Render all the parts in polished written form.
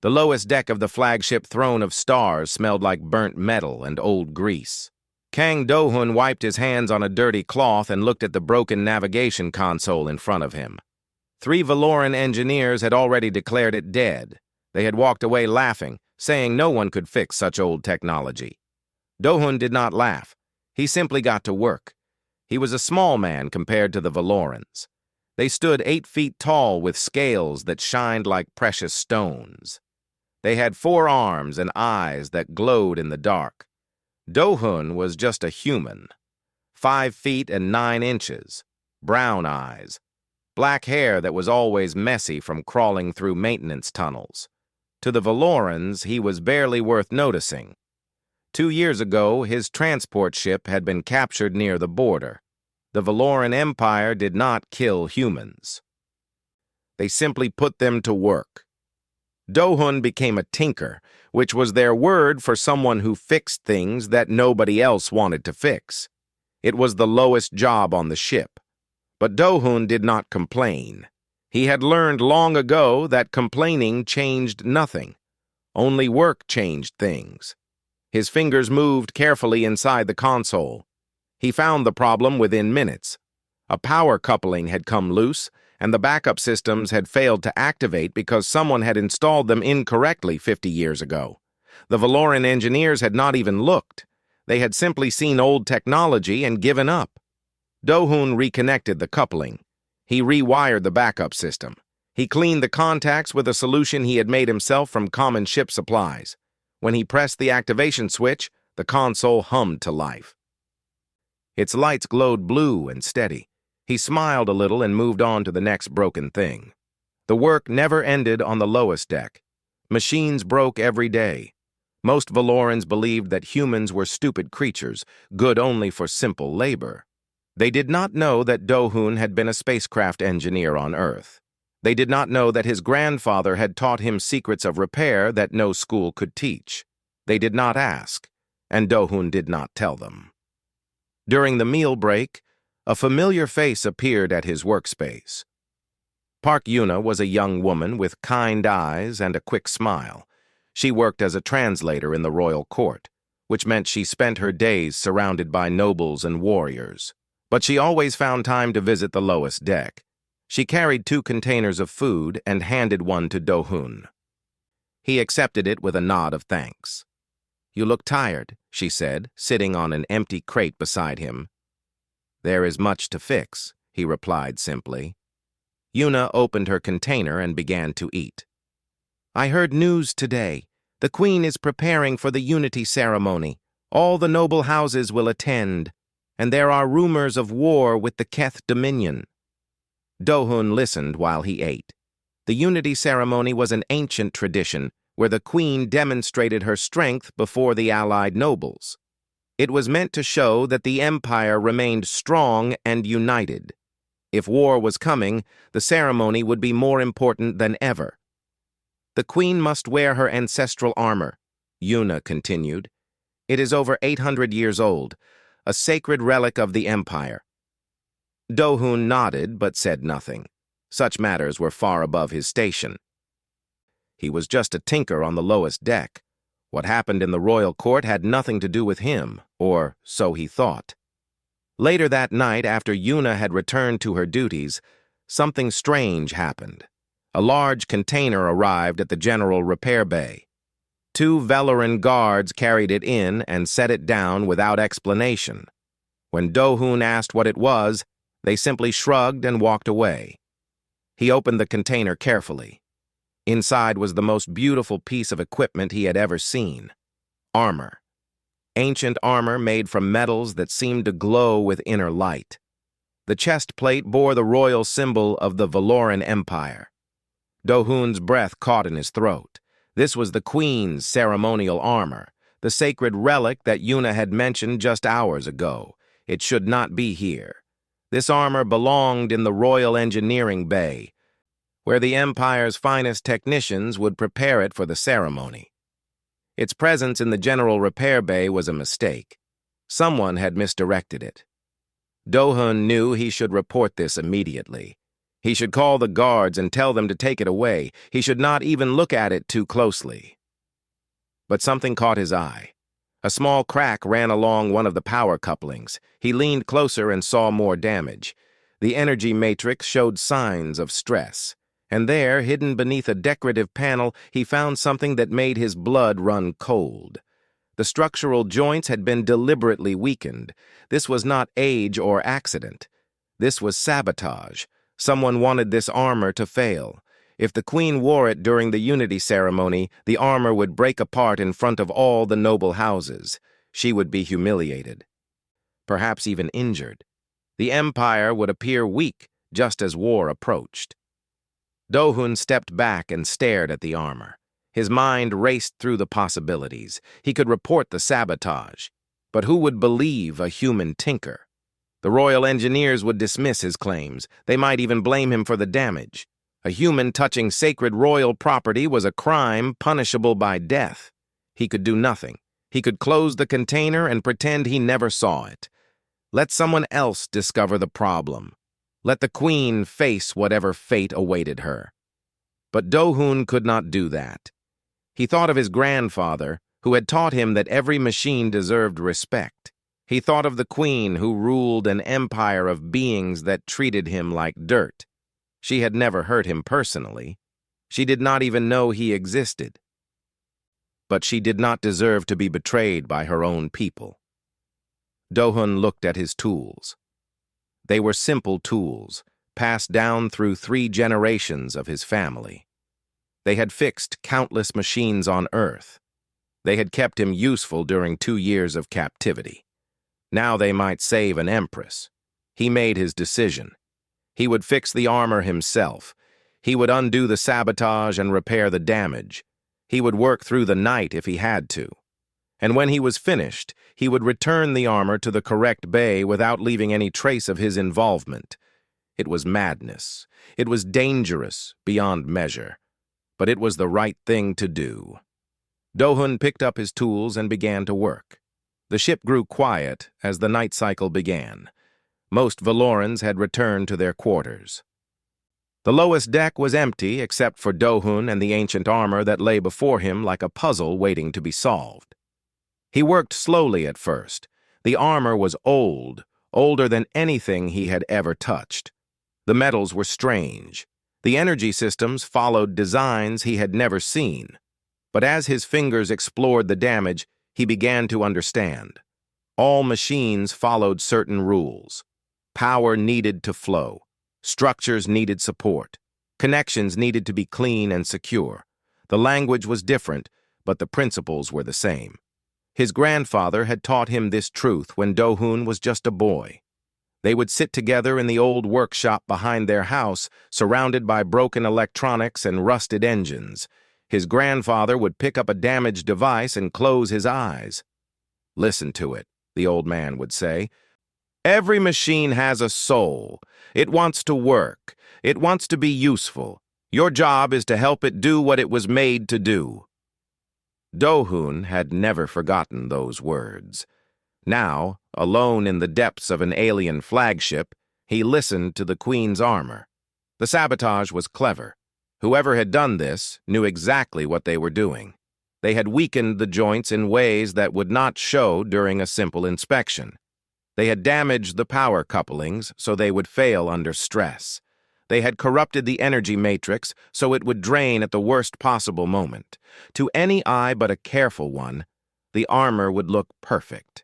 The lowest deck of the flagship Throne of Stars smelled like burnt metal and old grease. Kang Do-hun wiped his hands on a dirty cloth and looked at the broken navigation console in front of him. 3 Valoran engineers had already declared it dead. They had walked away laughing, saying no one could fix such old technology. Do-hun did not laugh. He simply got to work. He was a small man compared to the Valorans. They stood 8 feet tall with scales that shined like precious stones. They had 4 arms and eyes that glowed in the dark. Do-hun was just a human. 5 feet and 9 inches, brown eyes, black hair that was always messy from crawling through maintenance tunnels. To the Valorans, he was barely worth noticing. 2 years ago, his transport ship had been captured near the border. The Valoran Empire did not kill humans. They simply put them to work. Do-hun became a tinker, which was their word for someone who fixed things that nobody else wanted to fix. It was the lowest job on the ship. But Do-hun did not complain. He had learned long ago that complaining changed nothing. Only work changed things. His fingers moved carefully inside the console. He found the problem within minutes. A power coupling had come loose, and the backup systems had failed to activate because someone had installed them incorrectly 50 years ago. The Valoran engineers had not even looked. They had simply seen old technology and given up. Do-hun reconnected the coupling. He rewired the backup system. He cleaned the contacts with a solution he had made himself from common ship supplies. When he pressed the activation switch, the console hummed to life. Its lights glowed blue and steady. He smiled a little and moved on to the next broken thing. The work never ended on the lowest deck. Machines broke every day. Most Valorans believed that humans were stupid creatures, good only for simple labor. They did not know that Do-hun had been a spacecraft engineer on Earth. They did not know that his grandfather had taught him secrets of repair that no school could teach. They did not ask, and Do-hun did not tell them. During the meal break, a familiar face appeared at his workspace. Park Yuna was a young woman with kind eyes and a quick smile. She worked as a translator in the royal court, which meant she spent her days surrounded by nobles and warriors. But she always found time to visit the lowest deck. She carried 2 containers of food and handed one to Do-hun. He accepted it with a nod of thanks. "You look tired," she said, sitting on an empty crate beside him. "There is much to fix," he replied simply. Yuna opened her container and began to eat. "I heard news today. The Queen is preparing for the Unity ceremony. All the noble houses will attend, and there are rumors of war with the Keth Dominion." Do-hun listened while he ate. The Unity ceremony was an ancient tradition where the Queen demonstrated her strength before the allied nobles. It was meant to show that the Empire remained strong and united. If war was coming, the ceremony would be more important than ever. "The Queen must wear her ancestral armor," Yuna continued. "It is over 800 years old, a sacred relic of the Empire." Do-hun nodded but said nothing. Such matters were far above his station. He was just a tinker on the lowest deck. What happened in the royal court had nothing to do with him, or so he thought. Later that night, after Yuna had returned to her duties, something strange happened. A large container arrived at the general repair bay. 2 Valoran guards carried it in and set it down without explanation. When Do-hun asked what it was, they simply shrugged and walked away. He opened the container carefully. Inside was the most beautiful piece of equipment he had ever seen. Armor. Ancient armor made from metals that seemed to glow with inner light. The chest plate bore the royal symbol of the Valoran Empire. Do-hun's breath caught in his throat. This was the Queen's ceremonial armor, the sacred relic that Yuna had mentioned just hours ago. It should not be here. This armor belonged in the Royal Engineering Bay, where the Empire's finest technicians would prepare it for the ceremony. Its presence in the general repair bay was a mistake. Someone had misdirected it. Do-hun knew he should report this immediately. He should call the guards and tell them to take it away. He should not even look at it too closely. But something caught his eye. A small crack ran along one of the power couplings. He leaned closer and saw more damage. The energy matrix showed signs of stress. And there, hidden beneath a decorative panel, he found something that made his blood run cold. The structural joints had been deliberately weakened. This was not age or accident. This was sabotage. Someone wanted this armor to fail. If the queen wore it during the unity ceremony, the armor would break apart in front of all the noble houses. She would be humiliated, perhaps even injured. The empire would appear weak just as war approached. Do-hun stepped back and stared at the armor. His mind raced through the possibilities. He could report the sabotage. But who would believe a human tinker? The royal engineers would dismiss his claims. They might even blame him for the damage. A human touching sacred royal property was a crime punishable by death. He could do nothing. He could close the container and pretend he never saw it. Let someone else discover the problem. Let the queen face whatever fate awaited her. But Do-hun could not do that. He thought of his grandfather, who had taught him that every machine deserved respect. He thought of the queen who ruled an empire of beings that treated him like dirt. She had never hurt him personally. She did not even know he existed. But she did not deserve to be betrayed by her own people. Do-hun looked at his tools. They were simple tools, passed down through 3 generations of his family. They had fixed countless machines on Earth. They had kept him useful during 2 years of captivity. Now they might save an empress. He made his decision. He would fix the armor himself. He would undo the sabotage and repair the damage. He would work through the night if he had to. And when he was finished, he would return the armor to the correct bay without leaving any trace of his involvement. It was madness. It was dangerous beyond measure. But it was the right thing to do. Do-hun picked up his tools and began to work. The ship grew quiet as the night cycle began. Most Valorans had returned to their quarters. The lowest deck was empty except for Do-hun and the ancient armor that lay before him like a puzzle waiting to be solved. He worked slowly at first. The armor was old, older than anything he had ever touched. The metals were strange. The energy systems followed designs he had never seen. But as his fingers explored the damage, he began to understand. All machines followed certain rules. Power needed to flow. Structures needed support. Connections needed to be clean and secure. The language was different, but the principles were the same. His grandfather had taught him this truth when Do-hun was just a boy. They would sit together in the old workshop behind their house, surrounded by broken electronics and rusted engines. His grandfather would pick up a damaged device and close his eyes. "Listen to it," the old man would say. "Every machine has a soul. It wants to work. It wants to be useful. Your job is to help it do what it was made to do." Do-hun had never forgotten those words. Now, alone in the depths of an alien flagship, he listened to the Queen's armor. The sabotage was clever. Whoever had done this knew exactly what they were doing. They had weakened the joints in ways that would not show during a simple inspection. They had damaged the power couplings so they would fail under stress. They had corrupted the energy matrix so it would drain at the worst possible moment. To any eye but a careful one, the armor would look perfect.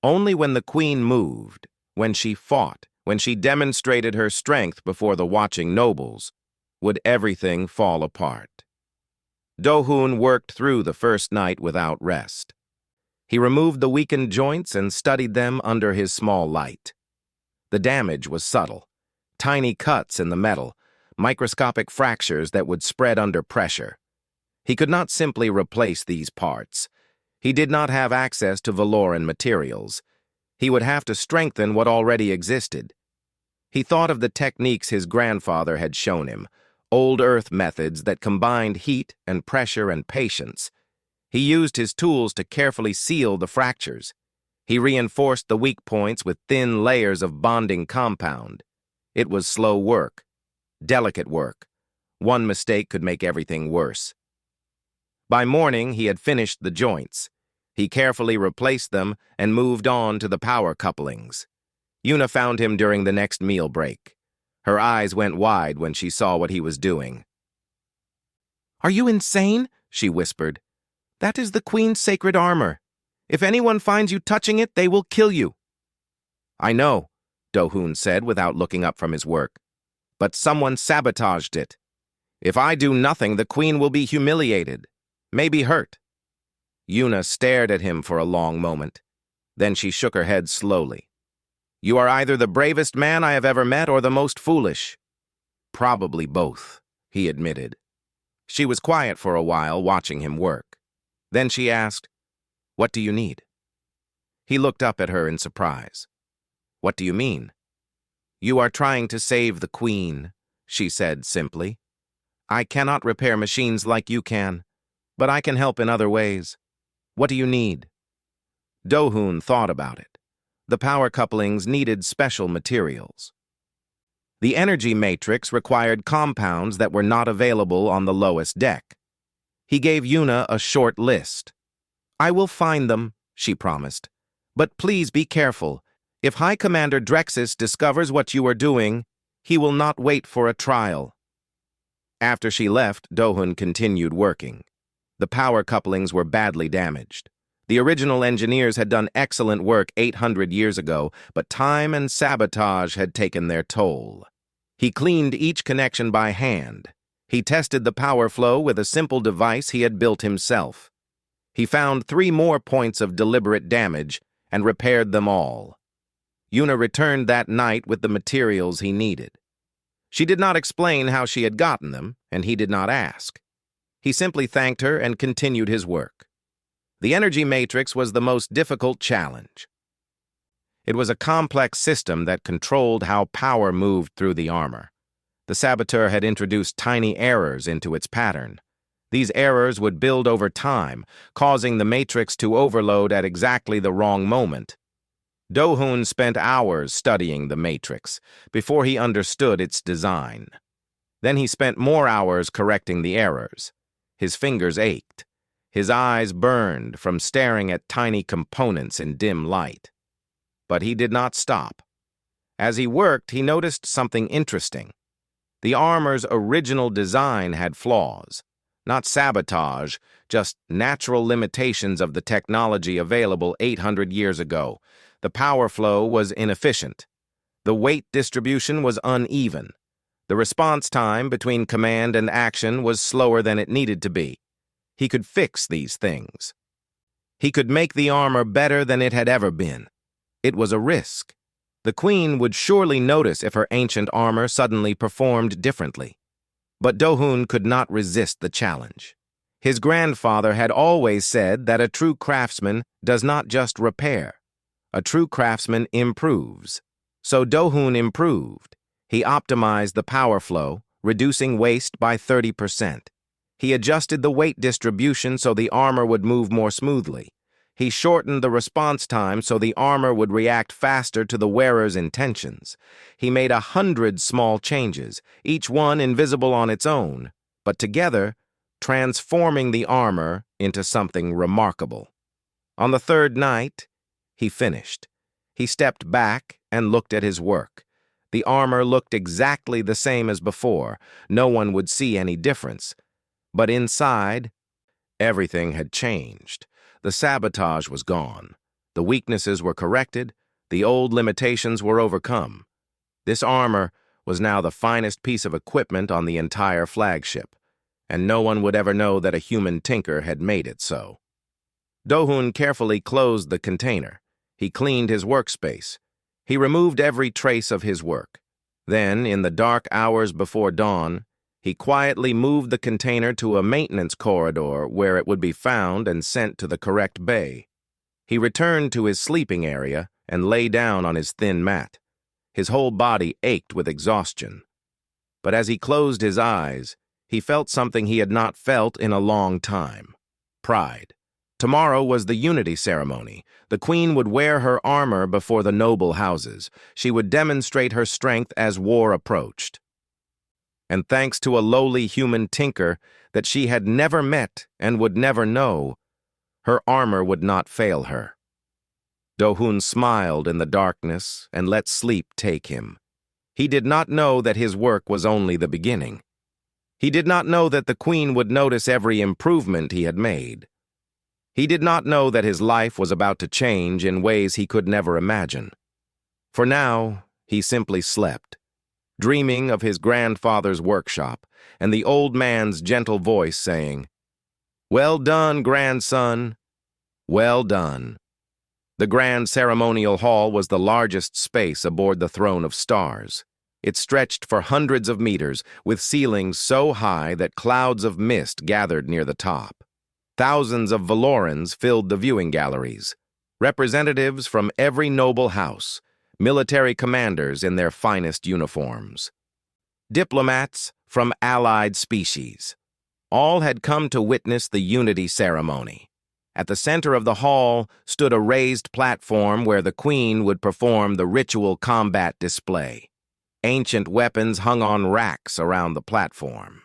Only when the Queen moved, when she fought, when she demonstrated her strength before the watching nobles, would everything fall apart. Do-hun worked through the first night without rest. He removed the weakened joints and studied them under his small light. The damage was subtle. Tiny cuts in the metal, microscopic fractures that would spread under pressure. He could not simply replace these parts. He did not have access to Valoran materials. He would have to strengthen what already existed. He thought of the techniques his grandfather had shown him, old Earth methods that combined heat and pressure and patience. He used his tools to carefully seal the fractures. He reinforced the weak points with thin layers of bonding compound. It was slow work, delicate work. One mistake could make everything worse. By morning, he had finished the joints. He carefully replaced them and moved on to the power couplings. Yuna found him during the next meal break. Her eyes went wide when she saw what he was doing. "Are you insane?" she whispered. "That is the Queen's sacred armor. If anyone finds you touching it, they will kill you." "I know," Do-hoon said without looking up from his work. "But someone sabotaged it. If I do nothing, the Queen will be humiliated, maybe hurt." Yuna stared at him for a long moment. Then she shook her head slowly. "You are either the bravest man I have ever met or the most foolish." "Probably both," he admitted. She was quiet for a while, watching him work. Then she asked, "What do you need?" He looked up at her in surprise. "What do you mean?" "You are trying to save the Queen," she said simply. "I cannot repair machines like you can, but I can help in other ways. What do you need?" Do-hoon thought about it. The power couplings needed special materials. The energy matrix required compounds that were not available on the lowest deck. He gave Yuna a short list. "I will find them," she promised. "But please be careful. If High Commander Drexus discovers what you are doing, he will not wait for a trial." After she left, Do-hoon continued working. The power couplings were badly damaged. The original engineers had done excellent work 800 years ago, but time and sabotage had taken their toll. He cleaned each connection by hand. He tested the power flow with a simple device he had built himself. He found 3 more points of deliberate damage and repaired them all. Yuna returned that night with the materials he needed. She did not explain how she had gotten them, and he did not ask. He simply thanked her and continued his work. The energy matrix was the most difficult challenge. It was a complex system that controlled how power moved through the armor. The saboteur had introduced tiny errors into its pattern. These errors would build over time, causing the matrix to overload at exactly the wrong moment. Do-hoon spent hours studying the matrix before he understood its design. Then he spent more hours correcting the errors. His fingers ached. His eyes burned from staring at tiny components in dim light. But he did not stop. As he worked, he noticed something interesting. The armor's original design had flaws. Not sabotage, just natural limitations of the technology available 800 years ago. The power flow was inefficient. The weight distribution was uneven. The response time between command and action was slower than it needed to be. He could fix these things. He could make the armor better than it had ever been. It was a risk. The Queen would surely notice if her ancient armor suddenly performed differently. But Do-hoon could not resist the challenge. His grandfather had always said that a true craftsman does not just repair. A true craftsman improves. So Do-hoon improved. He optimized the power flow, reducing waste by 30%. He adjusted the weight distribution so the armor would move more smoothly. He shortened the response time so the armor would react faster to the wearer's intentions. He made 100 small changes, each one invisible on its own, but together, transforming the armor into something remarkable. On the 3rd night, he finished. He stepped back and looked at his work. The armor looked exactly the same as before. No one would see any difference. But inside, everything had changed. The sabotage was gone. The weaknesses were corrected. The old limitations were overcome. This armor was now the finest piece of equipment on the entire flagship, and no one would ever know that a human tinker had made it so. Do-hoon carefully closed the container. He cleaned his workspace. He removed every trace of his work. Then, in the dark hours before dawn, he quietly moved the container to a maintenance corridor where it would be found and sent to the correct bay. He returned to his sleeping area and lay down on his thin mat. His whole body ached with exhaustion. But as he closed his eyes, he felt something he had not felt in a long time: pride. Tomorrow was the Unity Ceremony. The Queen would wear her armor before the noble houses. She would demonstrate her strength as war approached. and thanks to a lowly human tinker that she had never met and would never know, her armor would not fail her. Do-hun smiled in the darkness and let sleep take him. He did not know that his work was only the beginning. He did not know that the Queen would notice every improvement he had made. He did not know that his life was about to change in ways he could never imagine. For now, he simply slept, dreaming of his grandfather's workshop and the old man's gentle voice saying, "Well done, grandson. Well done." The grand ceremonial hall was the largest space aboard the throne of stars. It stretched for hundreds of meters, with ceilings so high that clouds of mist gathered near the top. Thousands of Valorans filled the viewing galleries, representatives from every noble house, military commanders in their finest uniforms, diplomats from allied species. All had come to witness the unity ceremony. At the center of the hall stood a raised platform where the Queen would perform the ritual combat display. Ancient weapons hung on racks around the platform.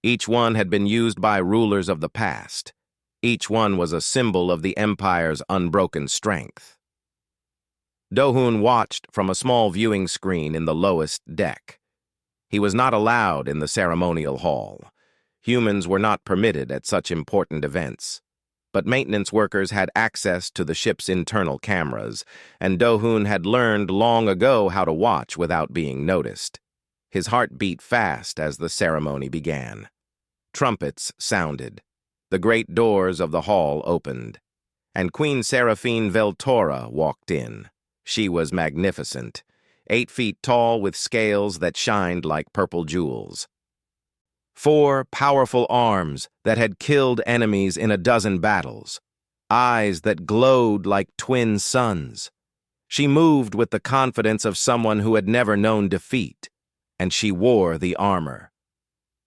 Each one had been used by rulers of the past. Each one was a symbol of the Empire's unbroken strength. Do-hun watched from a small viewing screen in the lowest deck. He was not allowed in the ceremonial hall. Humans were not permitted at such important events. But maintenance workers had access to the ship's internal cameras, and Do-hun had learned long ago how to watch without being noticed. His heart beat fast as the ceremony began. Trumpets sounded. The great doors of the hall opened, and Queen Seraphine Veltora walked in. She was magnificent, 8 feet tall with scales that shined like purple jewels. 4 powerful arms that had killed enemies in a dozen battles. Eyes that glowed like twin suns. She moved with the confidence of someone who had never known defeat, and she wore the armor.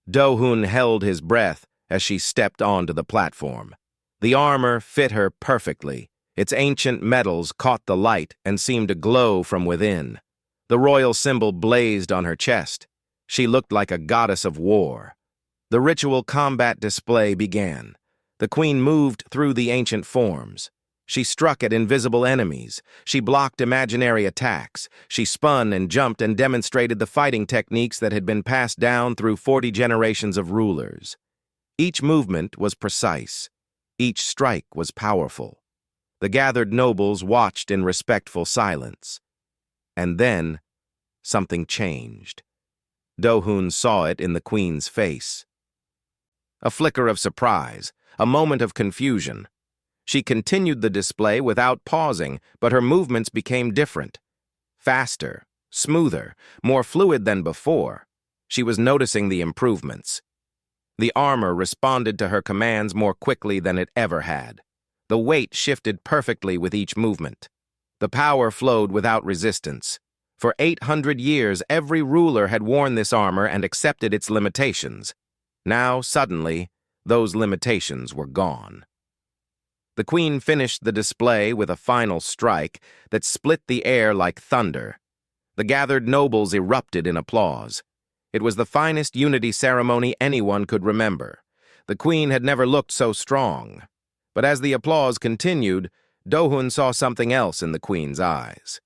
Do-hun held his breath as she stepped onto the platform. The armor fit her perfectly. Its ancient metals caught the light and seemed to glow from within. The royal symbol blazed on her chest. She looked like a goddess of war. The ritual combat display began. The Queen moved through the ancient forms. She struck at invisible enemies. She blocked imaginary attacks. She spun and jumped and demonstrated the fighting techniques that had been passed down through 40 generations of rulers. Each movement was precise. Each strike was powerful. The gathered nobles watched in respectful silence. And then, something changed. Do-hun saw it in the Queen's face. A flicker of surprise, a moment of confusion. She continued the display without pausing, but her movements became different. Faster, smoother, more fluid than before. She was noticing the improvements. The armor responded to her commands more quickly than it ever had. The weight shifted perfectly with each movement. The power flowed without resistance. For 800 years, every ruler had worn this armor and accepted its limitations. Now, suddenly, those limitations were gone. The Queen finished the display with a final strike that split the air like thunder. The gathered nobles erupted in applause. It was the finest unity ceremony anyone could remember. The Queen had never looked so strong. But as the applause continued, Do-hun saw something else in the Queen's eyes.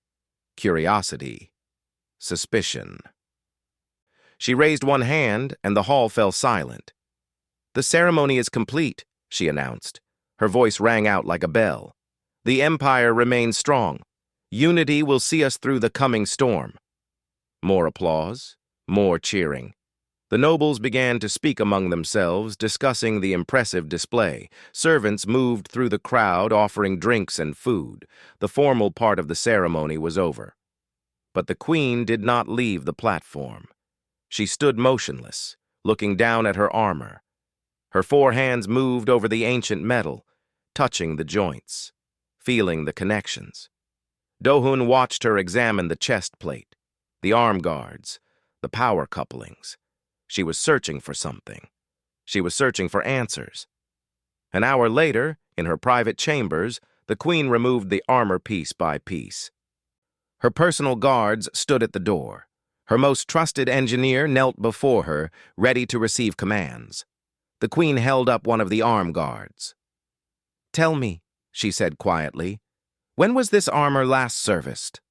Curiosity. Suspicion. She raised one hand, and the hall fell silent. "The ceremony is complete," she announced. Her voice rang out like a bell. "The Empire remains strong. Unity will see us through the coming storm." More applause, more cheering. The nobles began to speak among themselves, discussing the impressive display. Servants moved through the crowd, offering drinks and food. The formal part of the ceremony was over. But the Queen did not leave the platform. She stood motionless, looking down at her armor. Her 4 hands moved over the ancient metal, touching the joints, feeling the connections. Do-hun watched her examine the chest plate, the arm guards, the power couplings. She was searching for something. She was searching for answers. An hour later, in her private chambers, the Queen removed the armor piece by piece. Her personal guards stood at the door. Her most trusted engineer knelt before her, ready to receive commands. The Queen held up one of the arm guards. "Tell me," she said quietly, "when was this armor last serviced?"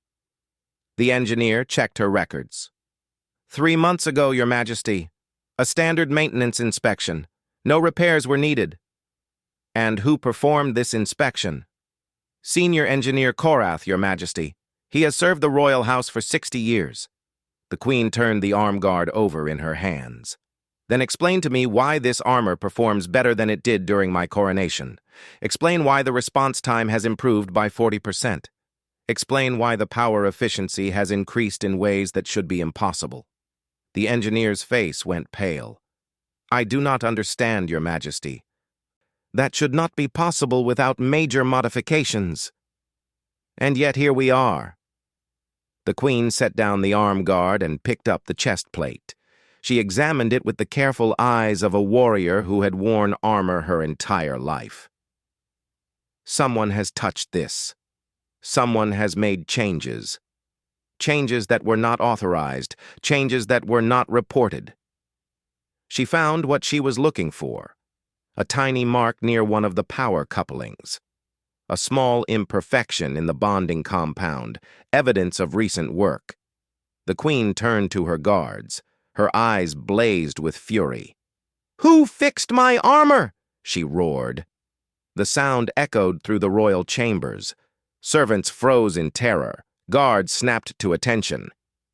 The engineer checked her records. 3 months ago, Your Majesty. A standard maintenance inspection. No repairs were needed." "And who performed this inspection?" "Senior Engineer Korath, Your Majesty. He has served the royal house for 60 years. The Queen turned the arm guard over in her hands. "Then explain to me why this armor performs better than it did during my coronation. Explain why the response time has improved by 40%. Explain why the power efficiency has increased in ways that should be impossible." The engineer's face went pale. "I do not understand, Your Majesty. That should not be possible without major modifications. And yet here we are." The Queen set down the arm guard and picked up the chest plate. She examined it with the careful eyes of a warrior who had worn armor her entire life. "Someone has touched this. Someone has made changes. Changes that were not authorized, changes that were not reported." She found what she was looking for, a tiny mark near one of the power couplings. A small imperfection in the bonding compound, evidence of recent work. The Queen turned to her guards. Her eyes blazed with fury. "Who fixed my armor?" she roared. The sound echoed through the royal chambers. Servants froze in terror. Guards snapped to attention.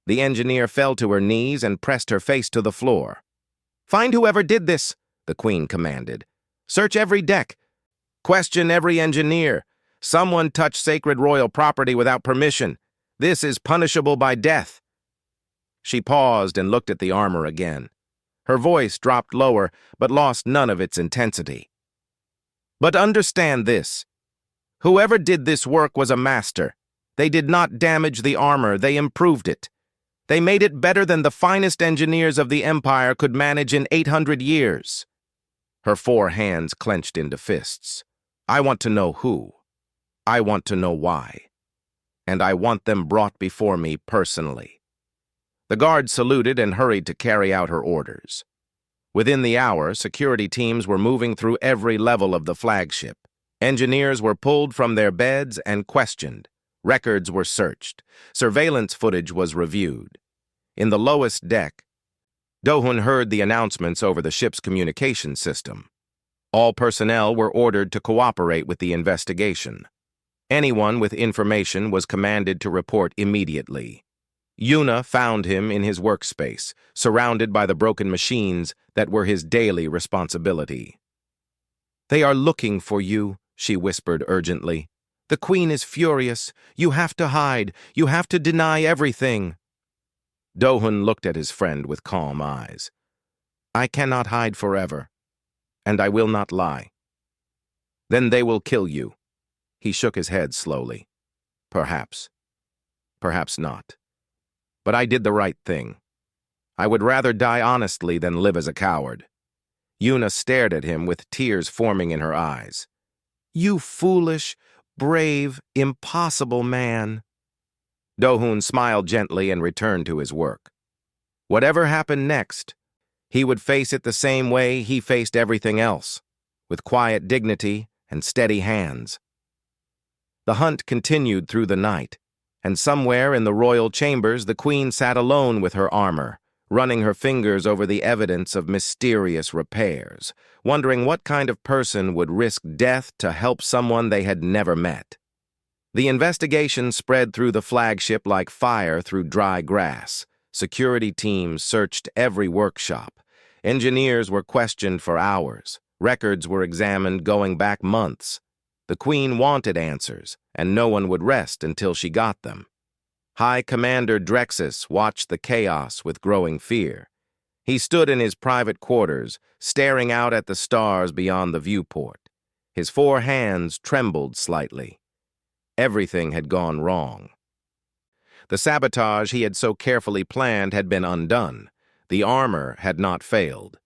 The engineer fell to her knees and pressed her face to the floor. "Find whoever did this," the Queen commanded. "Search every deck. Question every engineer. Someone touched sacred royal property without permission. This is punishable by death." She paused and looked at the armor again. Her voice dropped lower, but lost none of its intensity. "But understand this. Whoever did this work was a master. They did not damage the armor, they improved it. They made it better than the finest engineers of the Empire could manage in 800 years. Her 4 hands clenched into fists. "I want to know who. I want to know why. And I want them brought before me personally." The guard saluted and hurried to carry out her orders. Within the hour, security teams were moving through every level of the flagship. Engineers were pulled from their beds and questioned. Records were searched. Surveillance footage was reviewed. In the lowest deck, Dohun heard the announcements over the ship's communication system. All personnel were ordered to cooperate with the investigation. Anyone with information was commanded to report immediately. Yuna found him in his workspace, surrounded by the broken machines that were his daily responsibility. "They are looking for you," she whispered urgently. "The Queen is furious. You have to hide. You have to deny everything." Dohun looked at his friend with calm eyes. "I cannot hide forever, and I will not lie." "Then they will kill you." He shook his head slowly. "Perhaps. Perhaps not. But I did the right thing. I would rather die honestly than live as a coward." Yuna stared at him with tears forming in her eyes. "You foolish, brave, impossible man." Dohun smiled gently and returned to his work. Whatever happened next, he would face it the same way he faced everything else, with quiet dignity and steady hands. The hunt continued through the night, and somewhere in the royal chambers the Queen sat alone with her armor, running her fingers over the evidence of mysterious repairs, wondering what kind of person would risk death to help someone they had never met. The investigation spread through the flagship like fire through dry grass. Security teams searched every workshop. Engineers were questioned for hours. Records were examined going back months. The Queen wanted answers, and no one would rest until she got them. High Commander Drexus watched the chaos with growing fear. He stood in his private quarters, staring out at the stars beyond the viewport. His 4 hands trembled slightly. Everything had gone wrong. The sabotage he had so carefully planned had been undone. The armor had not failed.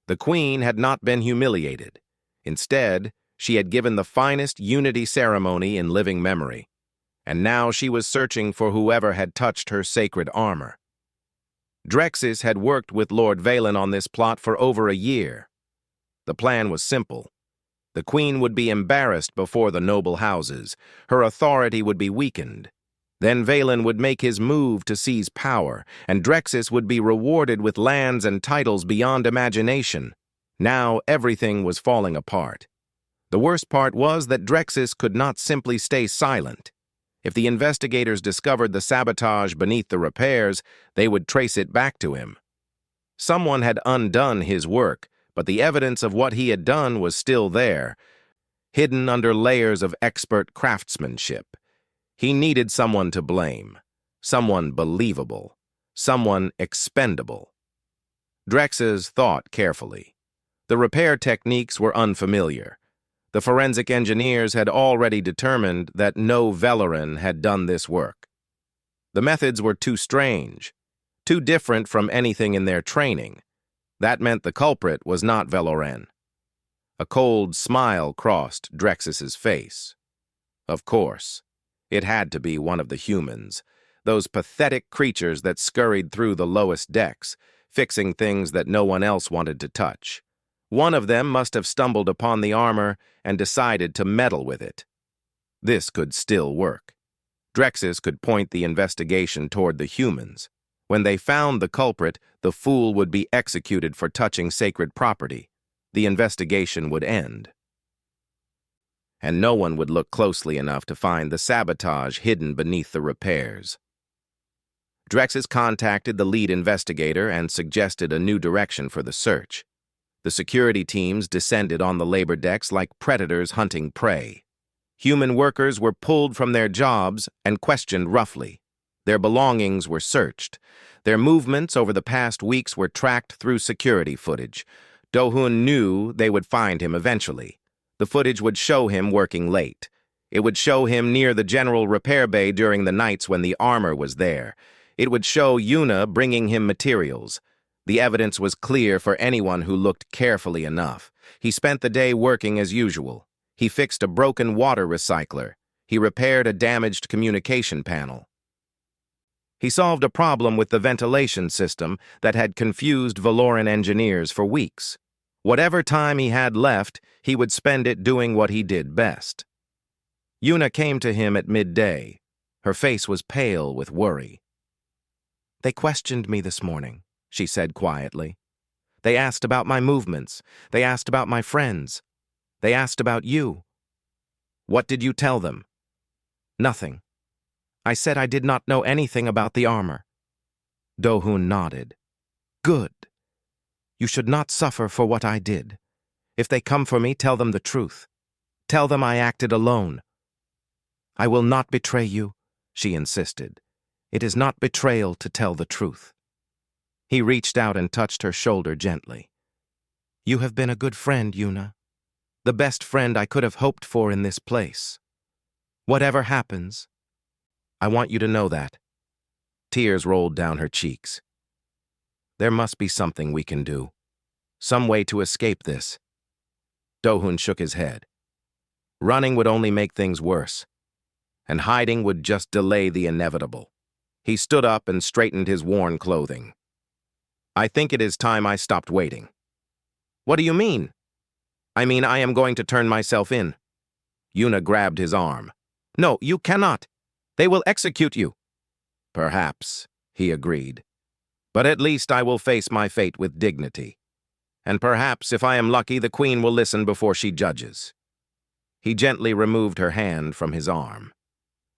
The Queen had not been humiliated. Instead, she had given the finest unity ceremony in living memory. And now she was searching for whoever had touched her sacred armor. Drexis had worked with Lord Valen on this plot for over a year. The plan was simple. The Queen would be embarrassed before the noble houses. Her authority would be weakened. Then Valen would make his move to seize power, and Drexis would be rewarded with lands and titles beyond imagination. Now everything was falling apart. The worst part was that Drexis could not simply stay silent. If the investigators discovered the sabotage beneath the repairs, they would trace it back to him. Someone had undone his work, but the evidence of what he had done was still there, hidden under layers of expert craftsmanship. He needed someone to blame, someone believable, someone expendable. Drexis thought carefully. The repair techniques were unfamiliar. The forensic engineers had already determined that no Valoran had done this work. The methods were too strange, too different from anything in their training. That meant the culprit was not Valoran. A cold smile crossed Drexis's face. Of course, it had to be one of the humans, those pathetic creatures that scurried through the lowest decks, fixing things that no one else wanted to touch. One of them must have stumbled upon the armor and decided to meddle with it. This could still work. Drexis could point the investigation toward the humans. When they found the culprit, the fool would be executed for touching sacred property. The investigation would end. And no one would look closely enough to find the sabotage hidden beneath the repairs. Drexis contacted the lead investigator and suggested a new direction for the search. The security teams descended on the labor decks like predators hunting prey. Human workers were pulled from their jobs and questioned roughly. Their belongings were searched. Their movements over the past weeks were tracked through security footage. Do-hun knew they would find him eventually. The footage would show him working late. It would show him near the general repair bay during the nights when the armor was there. It would show Yuna bringing him materials. The evidence was clear for anyone who looked carefully enough. He spent the day working as usual. He fixed a broken water recycler. He repaired a damaged communication panel. He solved a problem with the ventilation system that had confused Valoran engineers for weeks. Whatever time he had left, he would spend it doing what he did best. Yuna came to him at midday. Her face was pale with worry. "They questioned me this morning," she said quietly. "They asked about my movements. They asked about my friends. They asked about you." "What did you tell them?" "Nothing. I said I did not know anything about the armor." Do-hun nodded. "Good. You should not suffer for what I did. If they come for me, tell them the truth. Tell them I acted alone." "I will not betray you," she insisted. "It is not betrayal to tell the truth." He reached out and touched her shoulder gently. "You have been a good friend, Yuna. The best friend I could have hoped for in this place. Whatever happens, I want you to know that." Tears rolled down her cheeks. "There must be something we can do. Some way to escape this." Do-hun shook his head. Running would only make things worse, and hiding would just delay the inevitable. He stood up and straightened his worn clothing. "I think it is time I stopped waiting." "What do you mean?" "I mean I am going to turn myself in." Yuna grabbed his arm. "No, you cannot. They will execute you." "Perhaps," he agreed. "But at least I will face my fate with dignity. And perhaps, if I am lucky, the Queen will listen before she judges." He gently removed her hand from his arm.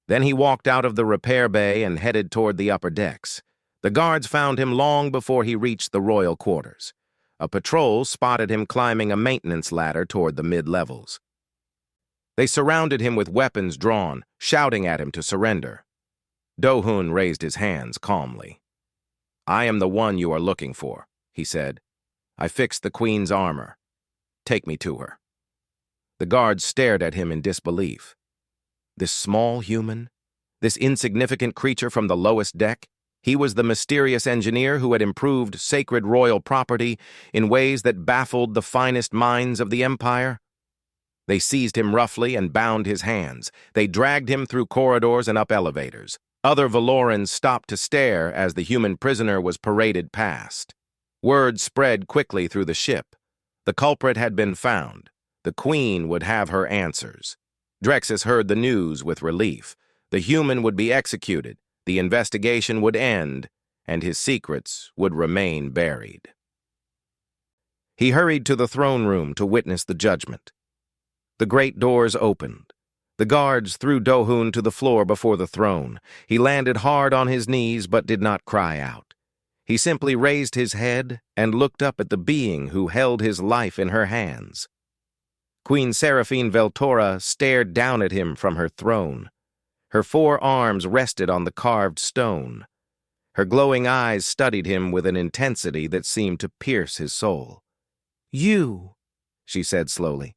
Then he walked out of the repair bay and headed toward the upper decks. The guards found him long before he reached the royal quarters. A patrol spotted him climbing a maintenance ladder toward the mid-levels. They surrounded him with weapons drawn, shouting at him to surrender. Do-hun raised his hands calmly. "I am the one you are looking for," he said. "I fixed the Queen's armor. Take me to her." The guards stared at him in disbelief. This small human, this insignificant creature from the lowest deck, he was the mysterious engineer who had improved sacred royal property in ways that baffled the finest minds of the Empire. They seized him roughly and bound his hands. They dragged him through corridors and up elevators. Other Valorans stopped to stare as the human prisoner was paraded past. Word spread quickly through the ship. The culprit had been found. The Queen would have her answers. Drexus heard the news with relief. The human would be executed, the investigation would end, and his secrets would remain buried. He hurried to the throne room to witness the judgment. The great doors opened. The guards threw Do-hoon to the floor before the throne. He landed hard on his knees but did not cry out. He simply raised his head and looked up at the being who held his life in her hands. Queen Seraphine Veltora stared down at him from her throne. Her 4 arms rested on the carved stone. Her glowing eyes studied him with an intensity that seemed to pierce his soul. "You," she said slowly,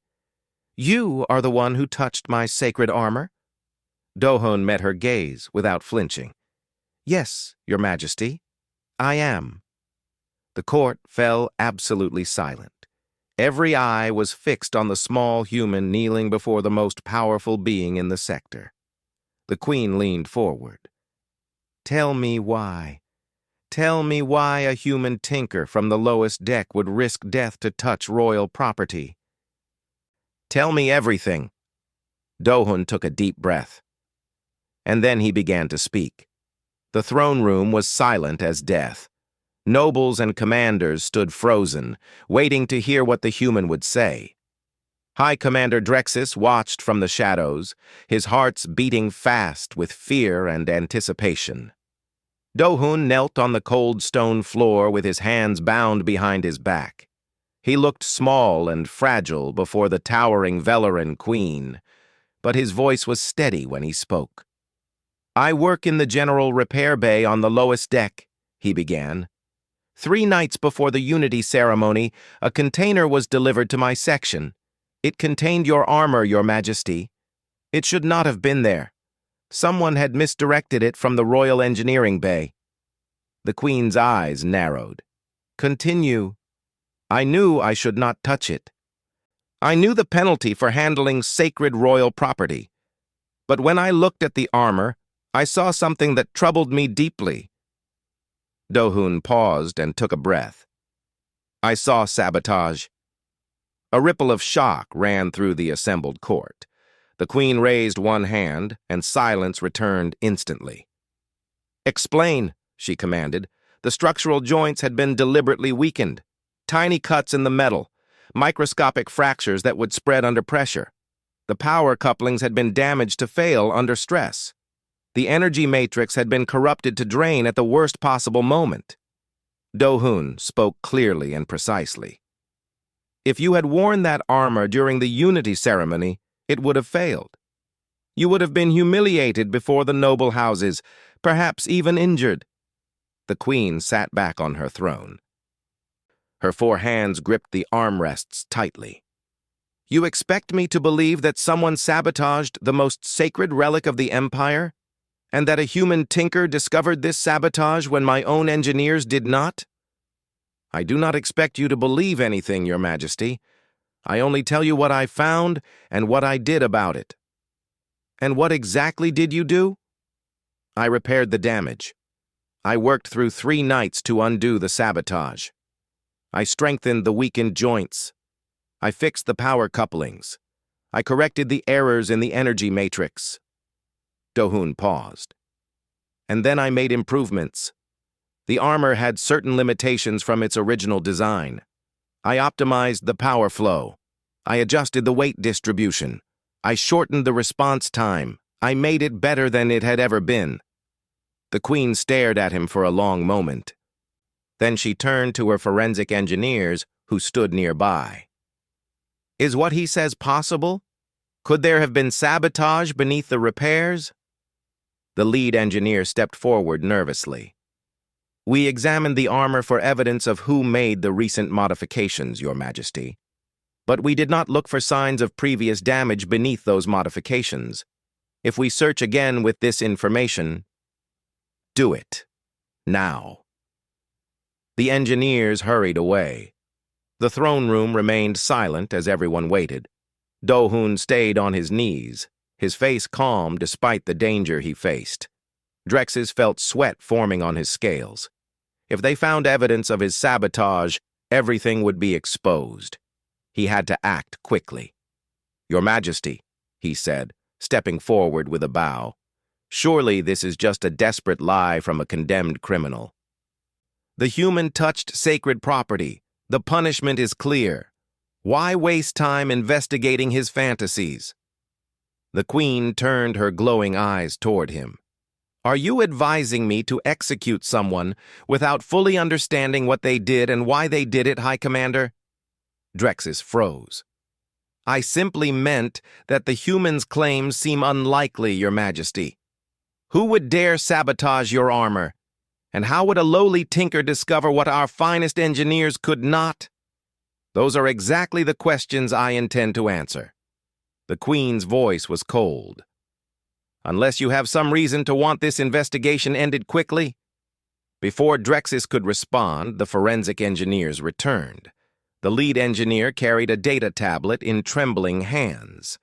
"you are the one who touched my sacred armor?" Do-hoon met her gaze without flinching. "Yes, Your Majesty, I am." The court fell absolutely silent. Every eye was fixed on the small human kneeling before the most powerful being in the sector. The Queen leaned forward. "Tell me why. Tell me why a human tinker from the lowest deck would risk death to touch royal property." "Tell me everything." Do-hoon took a deep breath. And then he began to speak. The throne room was silent as death. Nobles and commanders stood frozen, waiting to hear what the human would say. High Commander Drexus watched from the shadows, his heart's beating fast with fear and anticipation. Do-hoon knelt on the cold stone floor with his hands bound behind his back. He looked small and fragile before the towering Valoran Queen, but his voice was steady when he spoke. "I work in the general repair bay on the lowest deck," he began. 3 nights before the Unity ceremony, a container was delivered to my section. It contained your armor, Your Majesty. It should not have been there. Someone had misdirected it from the Royal Engineering Bay. The Queen's eyes narrowed. "Continue." "I knew I should not touch it. I knew the penalty for handling sacred royal property. But when I looked at the armor, I saw something that troubled me deeply." Do-hoon paused and took a breath. "I saw sabotage." A ripple of shock ran through the assembled court. The Queen raised one hand, and silence returned instantly. "Explain," she commanded. "The structural joints had been deliberately weakened. Tiny cuts in the metal, microscopic fractures that would spread under pressure. The power couplings had been damaged to fail under stress. The energy matrix had been corrupted to drain at the worst possible moment." Do-hoon spoke clearly and precisely. "If you had worn that armor during the Unity ceremony, it would have failed. You would have been humiliated before the noble houses, perhaps even injured." The Queen sat back on her throne. Her 4 hands gripped the armrests tightly. "You expect me to believe that someone sabotaged the most sacred relic of the Empire? And that a human tinker discovered this sabotage when my own engineers did not? I do not expect you to believe anything, Your Majesty. I only tell you what I found and what I did about it." "And what exactly did you do?" "I repaired the damage. I worked through 3 nights to undo the sabotage. I strengthened the weakened joints. I fixed the power couplings. I corrected the errors in the energy matrix." Do-hoon paused. "And then I made improvements. The armor had certain limitations from its original design. I optimized the power flow. I adjusted the weight distribution. I shortened the response time. I made it better than it had ever been." The Queen stared at him for a long moment. Then she turned to her forensic engineers, who stood nearby. "Is what he says possible? Could there have been sabotage beneath the repairs?" The lead engineer stepped forward nervously. "We examined the armor for evidence of who made the recent modifications, Your Majesty. But we did not look for signs of previous damage beneath those modifications. If we search again with this information..." "Do it. Now." The engineers hurried away. The throne room remained silent as everyone waited. Do-hoon stayed on his knees, his face calm despite the danger he faced. Drexus felt sweat forming on his scales. If they found evidence of his sabotage, everything would be exposed. He had to act quickly. "Your Majesty," he said, stepping forward with a bow. "Surely this is just a desperate lie from a condemned criminal. The human touched sacred property. The punishment is clear. Why waste time investigating his fantasies?" The Queen turned her glowing eyes toward him. "Are you advising me to execute someone without fully understanding what they did and why they did it, High Commander?" Drexus froze. "I simply meant that the human's claims seem unlikely, Your Majesty. Who would dare sabotage your armor? And how would a lowly tinker discover what our finest engineers could not? Those are exactly the questions I intend to answer." The Queen's voice was cold. "Unless you have some reason to want this investigation ended quickly?" Before Drexus could respond, the forensic engineers returned. The lead engineer carried a data tablet in trembling hands.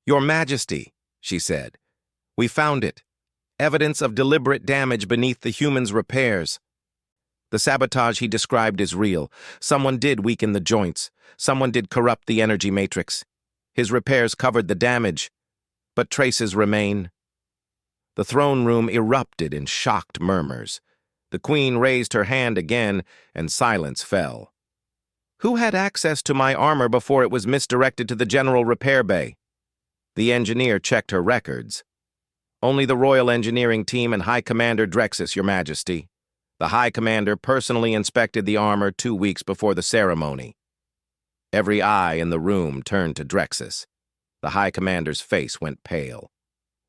"Your Majesty," she said, "we found it. Evidence of deliberate damage beneath the human's repairs. The sabotage he described is real. Someone did weaken the joints. Someone did corrupt the energy matrix. His repairs covered the damage, but traces remain." The throne room erupted in shocked murmurs. The Queen raised her hand again, and silence fell. "Who had access to my armor before it was misdirected to the general repair bay?" The engineer checked her records. "Only the Royal Engineering Team and High Commander Drexus, Your Majesty. The High Commander personally inspected the armor 2 weeks before the ceremony." Every eye in the room turned to Drexus. The High Commander's face went pale.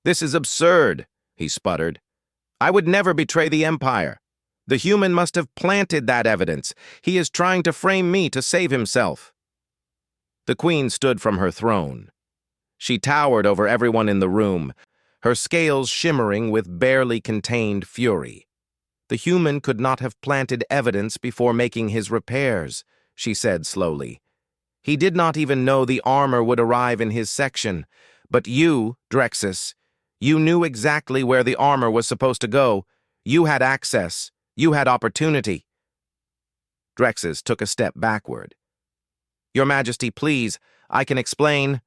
"This is absurd," he sputtered. "I would never betray the Empire. The human must have planted that evidence. He is trying to frame me to save himself." The Queen stood from her throne. She towered over everyone in the room, her scales shimmering with barely contained fury. "The human could not have planted evidence before making his repairs," she said slowly. "He did not even know the armor would arrive in his section. But you, Drexus, you knew exactly where the armor was supposed to go. You had access. You had opportunity." Drexus took a step backward. "Your Majesty, please, I can explain.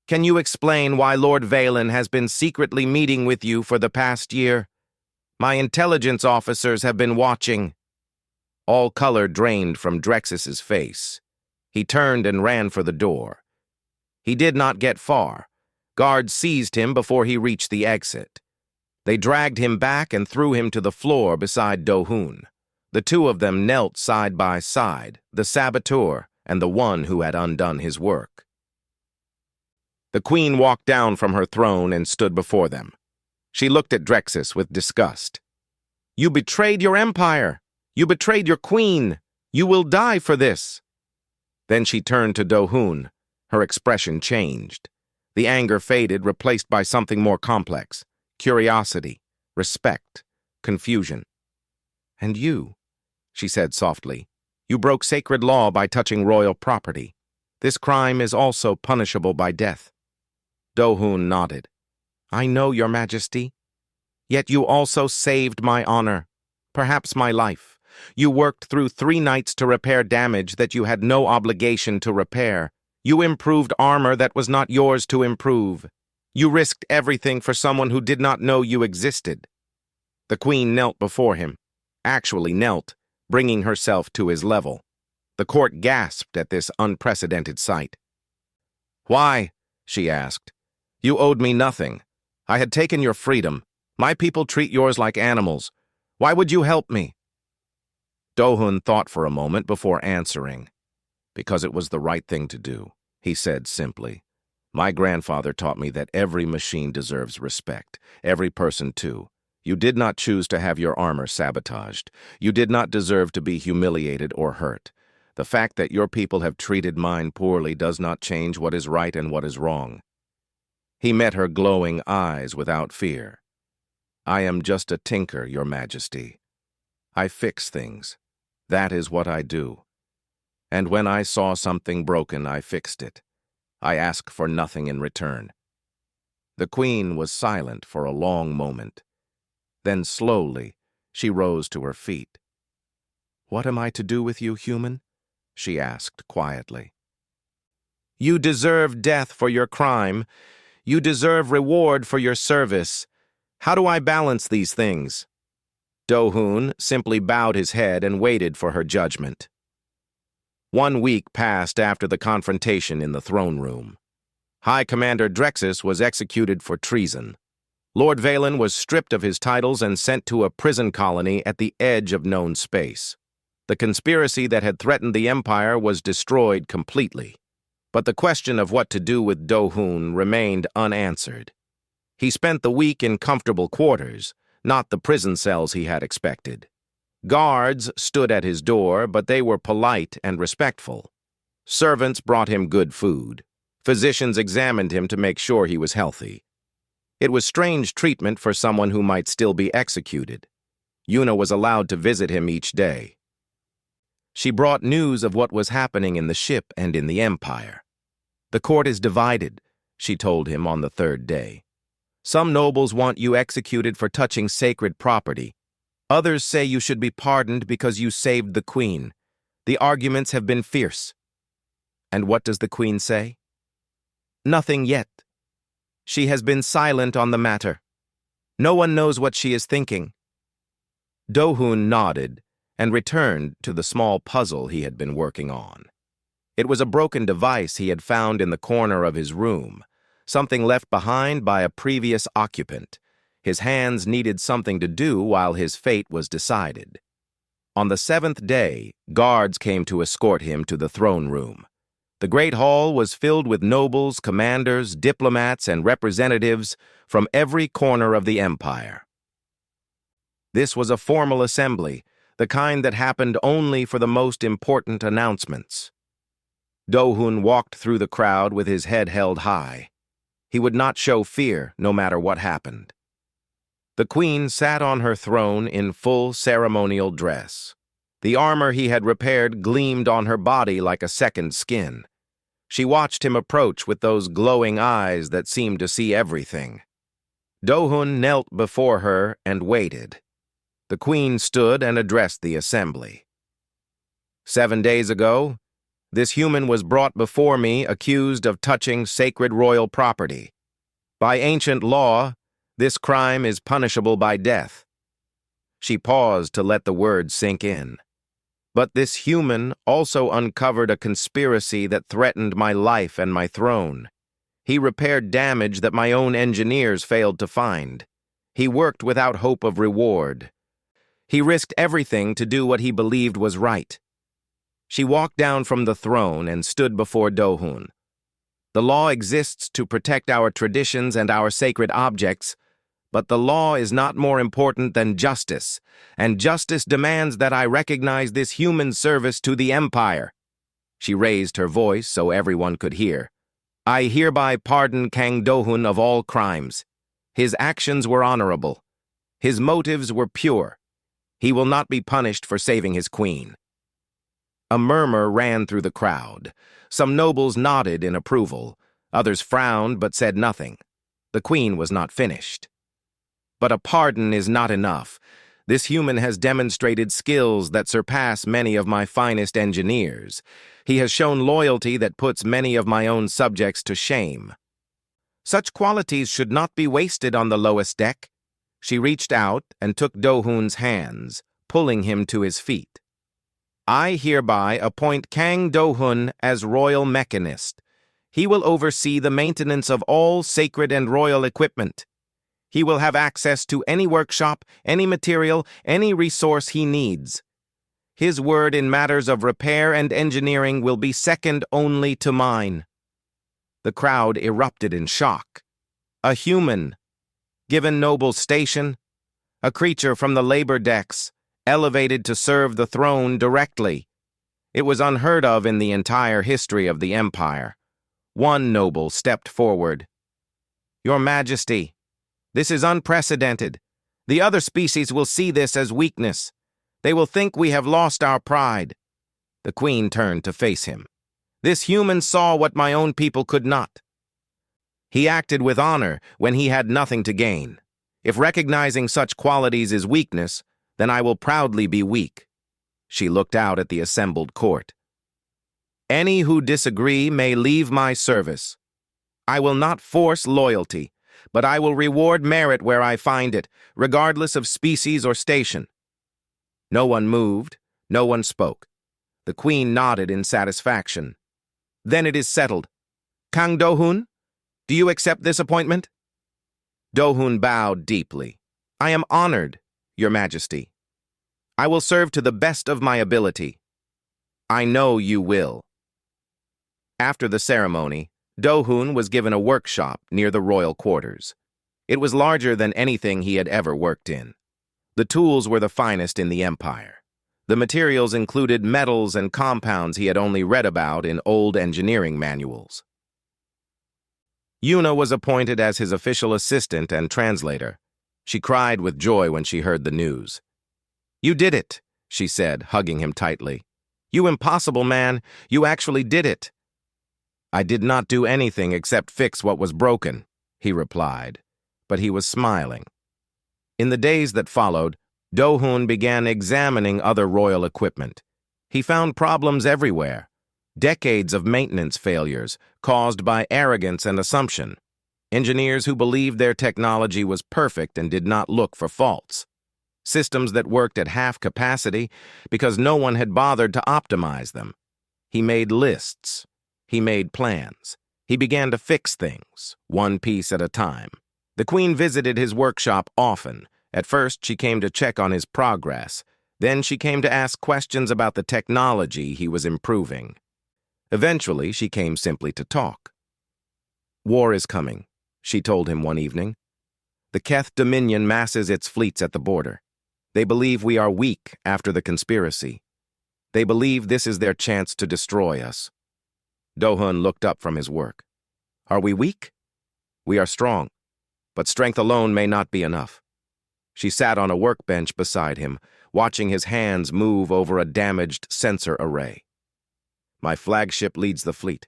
Can you explain why Lord Valen has been secretly meeting with you for the past year? My intelligence officers have been watching." All color drained from Drexus's face. He turned and ran for the door. He did not get far. Guards seized him before he reached the exit. They dragged him back and threw him to the floor beside Do-Hoon. The two of them knelt side by side, the saboteur and the one who had undone his work. The Queen walked down from her throne and stood before them. She looked at Drexus with disgust. "You betrayed your empire. You betrayed your queen. You will die for this." Then she turned to Do-Hoon. Her expression changed. The anger faded, replaced by something more complex: curiosity, respect, confusion. "And you," she said softly, "you broke sacred law by touching royal property. This crime is also punishable by death." Do-Hoon nodded. "I know, Your Majesty. Yet you also saved my honor, perhaps my life. You worked through 3 nights to repair damage that you had no obligation to repair. You improved armor that was not yours to improve. You risked everything for someone who did not know you existed." The Queen knelt before him, actually knelt, bringing herself to his level. The court gasped at this unprecedented sight. "Why?" she asked. "You owed me nothing. I had taken your freedom. My people treat yours like animals. Why would you help me?" Do-Hoon thought for a moment before answering. "Because it was the right thing to do," he said simply. "My grandfather taught me that every machine deserves respect, every person too. You did not choose to have your armor sabotaged. You did not deserve to be humiliated or hurt. The fact that your people have treated mine poorly does not change what is right and what is wrong." He met her glowing eyes without fear. "I am just a tinker, Your Majesty. I fix things. That is what I do. And when I saw something broken, I fixed it. I ask for nothing in return." The Queen was silent for a long moment. Then slowly, she rose to her feet. "What am I to do with you, human?" she asked quietly. "You deserve death for your crime. You deserve reward for your service. How do I balance these things?" Do-hoon simply bowed his head and waited for her judgment. 1 week passed after the confrontation in the throne room. High Commander Drexus was executed for treason. Lord Valen was stripped of his titles and sent to a prison colony at the edge of known space. The conspiracy that had threatened the Empire was destroyed completely. But the question of what to do with Do-hoon remained unanswered. He spent the week in comfortable quarters, not the prison cells he had expected. Guards stood at his door, but they were polite and respectful. Servants brought him good food. Physicians examined him to make sure he was healthy. It was strange treatment for someone who might still be executed. Yuna was allowed to visit him each day. She brought news of what was happening in the ship and in the Empire. "The court is divided," she told him on the 3rd day. "Some nobles want you executed for touching sacred property. Others say you should be pardoned because you saved the queen. The arguments have been fierce." "And what does the queen say?" "Nothing yet. She has been silent on the matter. No one knows what she is thinking." Do-hoon nodded and returned to the small puzzle he had been working on. It was a broken device he had found in the corner of his room, something left behind by a previous occupant. His hands needed something to do while his fate was decided. On the 7th day, guards came to escort him to the throne room. The great hall was filled with nobles, commanders, diplomats, and representatives from every corner of the empire. This was a formal assembly, the kind that happened only for the most important announcements. Do-hoon walked through the crowd with his head held high. He would not show fear, no matter what happened. The queen sat on her throne in full ceremonial dress. The armor he had repaired gleamed on her body like a second skin. She watched him approach with those glowing eyes that seemed to see everything. Do-hoon knelt before her and waited. The queen stood and addressed the assembly. 7 days ago, this human was brought before me accused of touching sacred royal property. By ancient law, this crime is punishable by death." She paused to let the words sink in. "But this human also uncovered a conspiracy that threatened my life and my throne. He repaired damage that my own engineers failed to find. He worked without hope of reward. He risked everything to do what he believed was right." She walked down from the throne and stood before Do-hoon. "The law exists to protect our traditions and our sacred objects, but the law is not more important than justice, and justice demands that I recognize this human service to the Empire." She raised her voice so everyone could hear. "I hereby pardon Kang Do-hoon of all crimes. His actions were honorable. His motives were pure. He will not be punished for saving his queen." A murmur ran through the crowd. Some nobles nodded in approval. Others frowned but said nothing. The queen was not finished. "But a pardon is not enough. This human has demonstrated skills that surpass many of my finest engineers. He has shown loyalty that puts many of my own subjects to shame. Such qualities should not be wasted on the lowest deck." She reached out and took Do-hoon's hands, pulling him to his feet. "I hereby appoint Kang Do-hoon as royal mechanist. He will oversee the maintenance of all sacred and royal equipment. He will have access to any workshop, any material, any resource he needs. His word in matters of repair and engineering will be second only to mine." The crowd erupted in shock. A human, given noble station, a creature from the labor decks, elevated to serve the throne directly. It was unheard of in the entire history of the Empire. One noble stepped forward. "Your Majesty, this is unprecedented. The other species will see this as weakness. They will think we have lost our pride." The queen turned to face him. "This human saw what my own people could not. He acted with honor when he had nothing to gain. If recognizing such qualities is weakness, then I will proudly be weak. She looked out at the assembled court. Any who disagree may leave my service. I will not force loyalty, but I will reward merit where I find it, regardless of species or station. No one moved, no one spoke. The queen nodded in satisfaction. Then it is settled. Kang Do-hun, do you accept this appointment? Do-hun bowed deeply. I am honored, Your Majesty. I will serve to the best of my ability. I know you will. After the ceremony, Do-hun was given a workshop near the royal quarters. It was larger than anything he had ever worked in. The tools were the finest in the empire. The materials included metals and compounds he had only read about in old engineering manuals. Yuna was appointed as his official assistant and translator. She cried with joy when she heard the news. You did it, she said, hugging him tightly. You impossible man, you actually did it. I did not do anything except fix what was broken, he replied, but he was smiling. In the days that followed, Do-hun began examining other royal equipment. He found problems everywhere. Decades of maintenance failures caused by arrogance and assumption. Engineers who believed their technology was perfect and did not look for faults. Systems that worked at half capacity because no one had bothered to optimize them. He made lists. He made plans. He began to fix things, one piece at a time. The queen visited his workshop often. At first, she came to check on his progress. Then she came to ask questions about the technology he was improving. Eventually, she came simply to talk. War is coming, she told him one evening. The Keth Dominion masses its fleets at the border. They believe we are weak after the conspiracy. They believe this is their chance to destroy us. Do-hun looked up from his work. Are we weak? We are strong, but strength alone may not be enough. She sat on a workbench beside him, watching his hands move over a damaged sensor array. My flagship leads the fleet.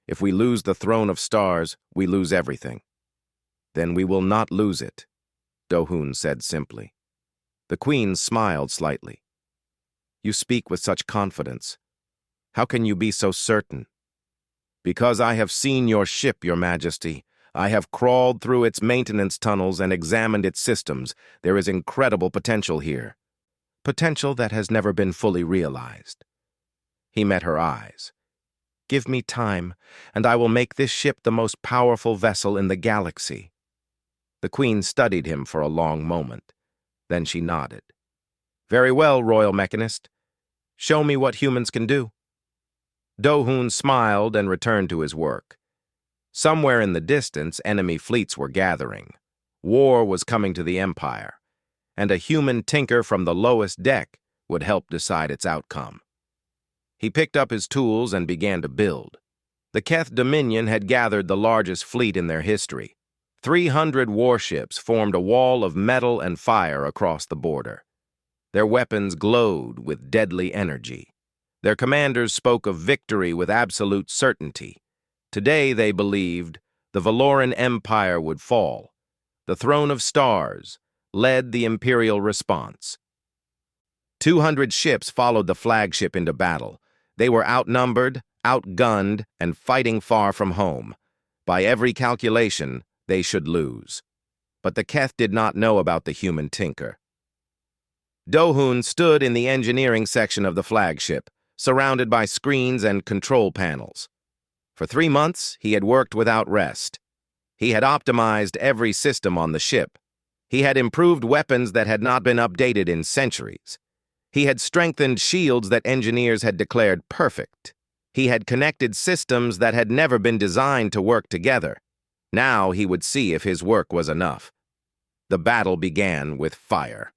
If we lose the throne of stars, we lose everything. Then we will not lose it, Do-hun said simply. The queen smiled slightly. You speak with such confidence. How can you be so certain? Because I have seen your ship, Your Majesty. I have crawled through its maintenance tunnels and examined its systems. There is incredible potential here. Potential that has never been fully realized. He met her eyes. Give me time, and I will make this ship the most powerful vessel in the galaxy. The queen studied him for a long moment. Then she nodded. Very well, Royal Mechanist. Show me what humans can do. Do-hun smiled and returned to his work. Somewhere in the distance, enemy fleets were gathering. War was coming to the Empire, and a human tinker from the lowest deck would help decide its outcome. He picked up his tools and began to build. The Keth Dominion had gathered the largest fleet in their history. 300 warships formed a wall of metal and fire across the border. Their weapons glowed with deadly energy. Their commanders spoke of victory with absolute certainty. Today, they believed, the Valoran Empire would fall. The Throne of Stars led the Imperial response. 200 ships followed the flagship into battle. They were outnumbered, outgunned, and fighting far from home. By every calculation, they should lose. But the Keth did not know about the human tinker. Do-hun stood in the engineering section of the flagship, surrounded by screens and control panels. For 3 months, he had worked without rest. He had optimized every system on the ship. He had improved weapons that had not been updated in centuries. He had strengthened shields that engineers had declared perfect. He had connected systems that had never been designed to work together. Now he would see if his work was enough. The battle began with fire.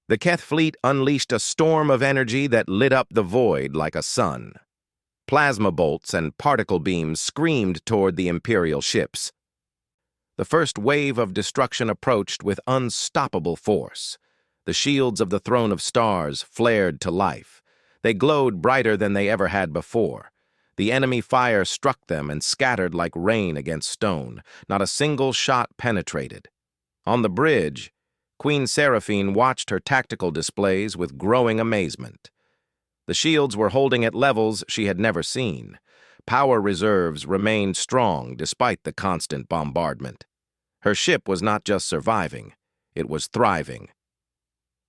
The Keth fleet unleashed a storm of energy that lit up the void like a sun. Plasma bolts and particle beams screamed toward the Imperial ships. The first wave of destruction approached with unstoppable force. The shields of the Throne of Stars flared to life. They glowed brighter than they ever had before. The enemy fire struck them and scattered like rain against stone. Not a single shot penetrated. On the bridge, Queen Seraphine watched her tactical displays with growing amazement. The shields were holding at levels she had never seen. Power reserves remained strong despite the constant bombardment. Her ship was not just surviving, it was thriving.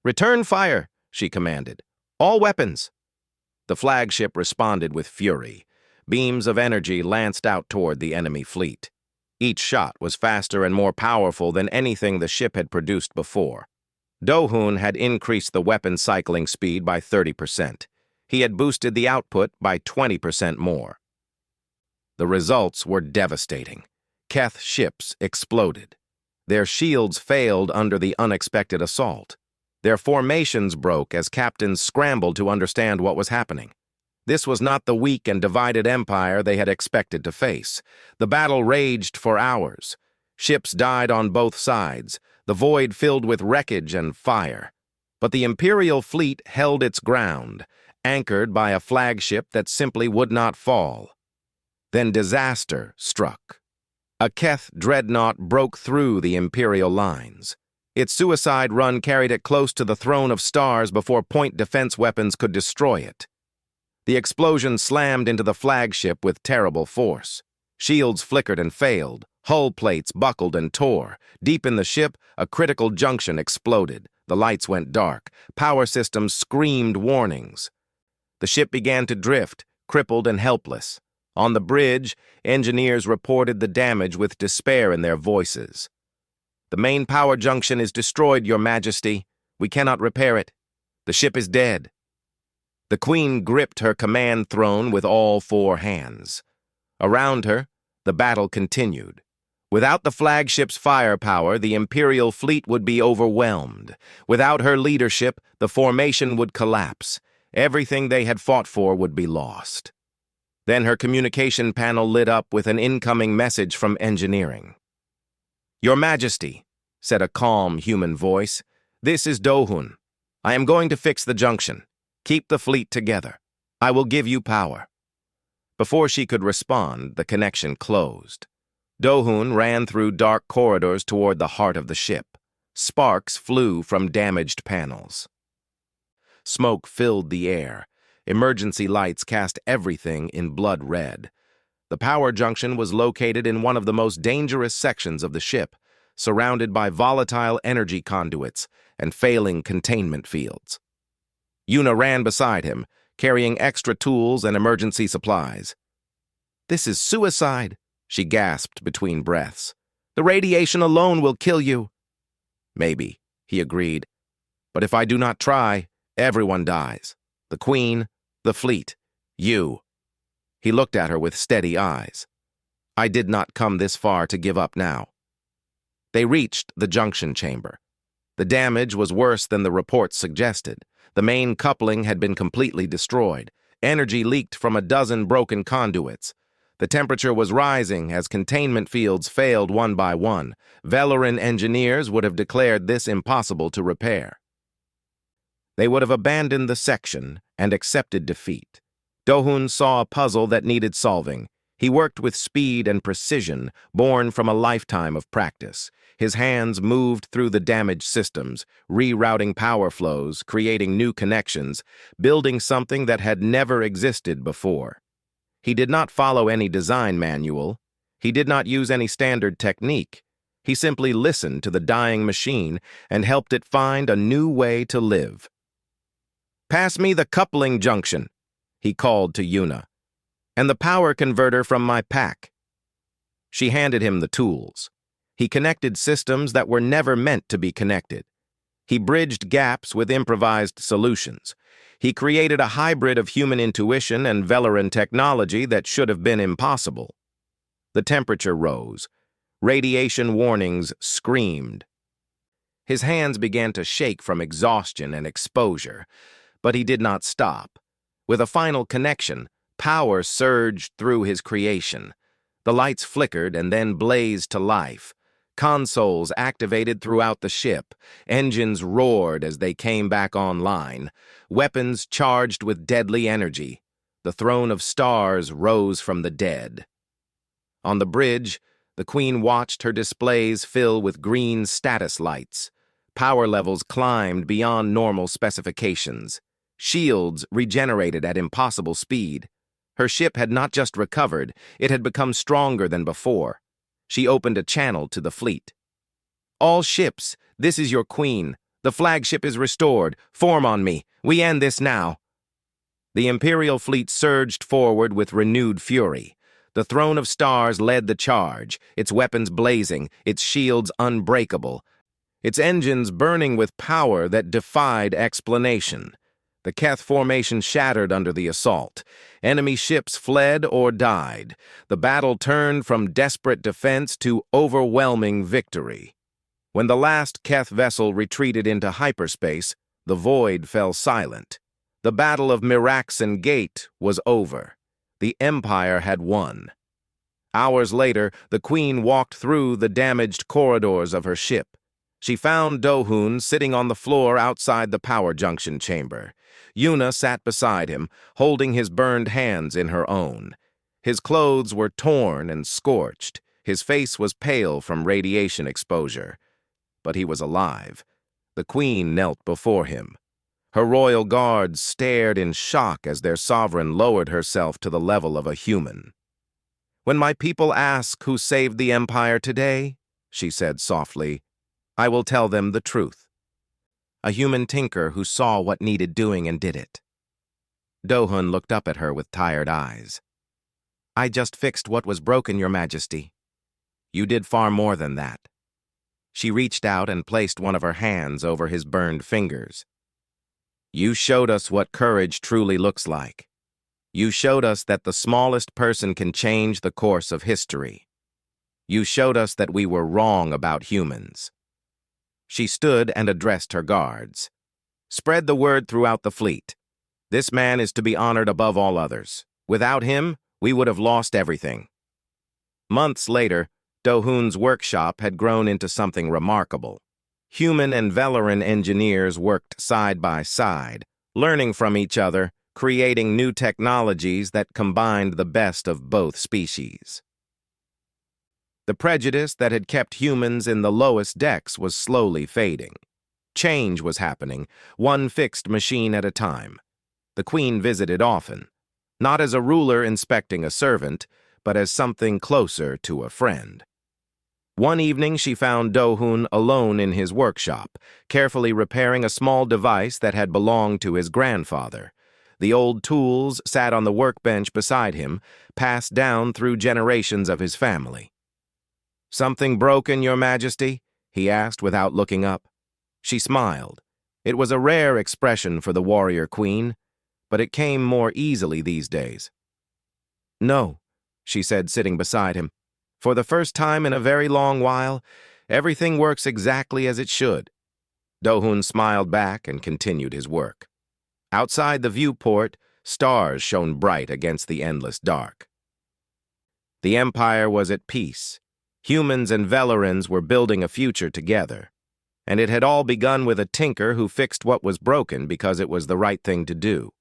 "Return fire," she commanded. "All weapons." The flagship responded with fury. Beams of energy lanced out toward the enemy fleet. Each shot was faster and more powerful than anything the ship had produced before. Do-hun had increased the weapon cycling speed by 30%. He had boosted the output by 20% more. The results were devastating. Keth ships exploded. Their shields failed under the unexpected assault. Their formations broke as captains scrambled to understand what was happening. This was not the weak and divided empire they had expected to face. The battle raged for hours. Ships died on both sides, the void filled with wreckage and fire. But the Imperial fleet held its ground, anchored by a flagship that simply would not fall. Then disaster struck. A Keth dreadnought broke through the Imperial lines. Its suicide run carried it close to the throne of stars before point defense weapons could destroy it. The explosion slammed into the flagship with terrible force. Shields flickered and failed. Hull plates buckled and tore. Deep in the ship, a critical junction exploded. The lights went dark. Power systems screamed warnings. The ship began to drift, crippled and helpless. On the bridge, engineers reported the damage with despair in their voices. "The main power junction is destroyed, Your Majesty. We cannot repair it. The ship is dead." The Queen gripped her command throne with all four hands. Around her, the battle continued. Without the flagship's firepower, the Imperial fleet would be overwhelmed. Without her leadership, the formation would collapse. Everything they had fought for would be lost. Then her communication panel lit up with an incoming message from engineering. "Your Majesty," said a calm human voice, "this is Do-hun. I am going to fix the junction. Keep the fleet together. I will give you power." Before she could respond, the connection closed. Do-hun ran through dark corridors toward the heart of the ship. Sparks flew from damaged panels. Smoke filled the air. Emergency lights cast everything in blood red. The power junction was located in one of the most dangerous sections of the ship, surrounded by volatile energy conduits and failing containment fields. Yuna ran beside him, carrying extra tools and emergency supplies. "This is suicide," she gasped between breaths. "The radiation alone will kill you." "Maybe," he agreed. "But if I do not try, everyone dies. The Queen, the fleet, you." He looked at her with steady eyes. "I did not come this far to give up now." They reached the junction chamber. The damage was worse than the reports suggested. The main coupling had been completely destroyed. Energy leaked from a dozen broken conduits. The temperature was rising as containment fields failed one by one. Valoran engineers would have declared this impossible to repair. They would have abandoned the section and accepted defeat. Do-hun saw a puzzle that needed solving. He worked with speed and precision, born from a lifetime of practice. His hands moved through the damaged systems, rerouting power flows, creating new connections, building something that had never existed before. He did not follow any design manual. He did not use any standard technique. He simply listened to the dying machine and helped it find a new way to live. "Pass me the coupling junction," he called to Yuna, "and the power converter from my pack." She handed him the tools. He connected systems that were never meant to be connected. He bridged gaps with improvised solutions. He created a hybrid of human intuition and Valoran technology that should have been impossible. The temperature rose. Radiation warnings screamed. His hands began to shake from exhaustion and exposure, but he did not stop. With a final connection, power surged through his creation. The lights flickered and then blazed to life. Consoles activated throughout the ship. Engines roared as they came back online. Weapons charged with deadly energy. The throne of stars rose from the dead. On the bridge, The Queen watched her displays fill with green status lights. Power levels climbed beyond normal specifications. Shields regenerated at impossible speed. Her ship had not just recovered, it had become stronger than before. She opened a channel to the fleet. "All ships, this is your Queen. The flagship is restored. Form on me. We end this now." The Imperial fleet surged forward with renewed fury. The Throne of Stars led the charge, its weapons blazing, its shields unbreakable, its engines burning with power that defied explanation. The Keth formation shattered under the assault. Enemy ships fled or died. The battle turned from desperate defense to overwhelming victory. When the last Keth vessel retreated into hyperspace, the void fell silent. The Battle of Miraxan Gate was over. The Empire had won. Hours later, the Queen walked through the damaged corridors of her ship. She found Dohun sitting on the floor outside the power junction chamber. Yuna sat beside him, holding his burned hands in her own. His clothes were torn and scorched. His face was pale from radiation exposure. But he was alive. The Queen knelt before him. Her royal guards stared in shock as their sovereign lowered herself to the level of a human. "When my people ask who saved the Empire today," she said softly, "I will tell them the truth. A human tinker who saw what needed doing and did it." Dohun looked up at her with tired eyes. "I just fixed what was broken, Your Majesty. You did far more than that." She reached out and placed one of her hands over his burned fingers. "You showed us what courage truly looks like. You showed us that the smallest person can change the course of history. You showed us that we were wrong about humans." She stood and addressed her guards. "Spread the word throughout the fleet. This man is to be honored above all others. Without him, we would have lost everything." Months later, Dohun's workshop had grown into something remarkable. Human and Velaran engineers worked side by side, learning from each other, creating new technologies that combined the best of both species. The prejudice that had kept humans in the lowest decks was slowly fading. Change was happening, one fixed machine at a time. The Queen visited often, not as a ruler inspecting a servant, but as something closer to a friend. One evening she found Dohun alone in his workshop, carefully repairing a small device that had belonged to his grandfather. The old tools sat on the workbench beside him, passed down through generations of his family. "Something broken, Your Majesty?" he asked without looking up. She smiled. It was a rare expression for the warrior queen, but it came more easily these days. "No," she said, sitting beside him. "For the first time in a very long while, everything works exactly as it should." Dohun smiled back and continued his work. Outside the viewport, stars shone bright against the endless dark. The Empire was at peace. Humans and Velarans were building a future together. And it had all begun with a tinker who fixed what was broken because it was the right thing to do.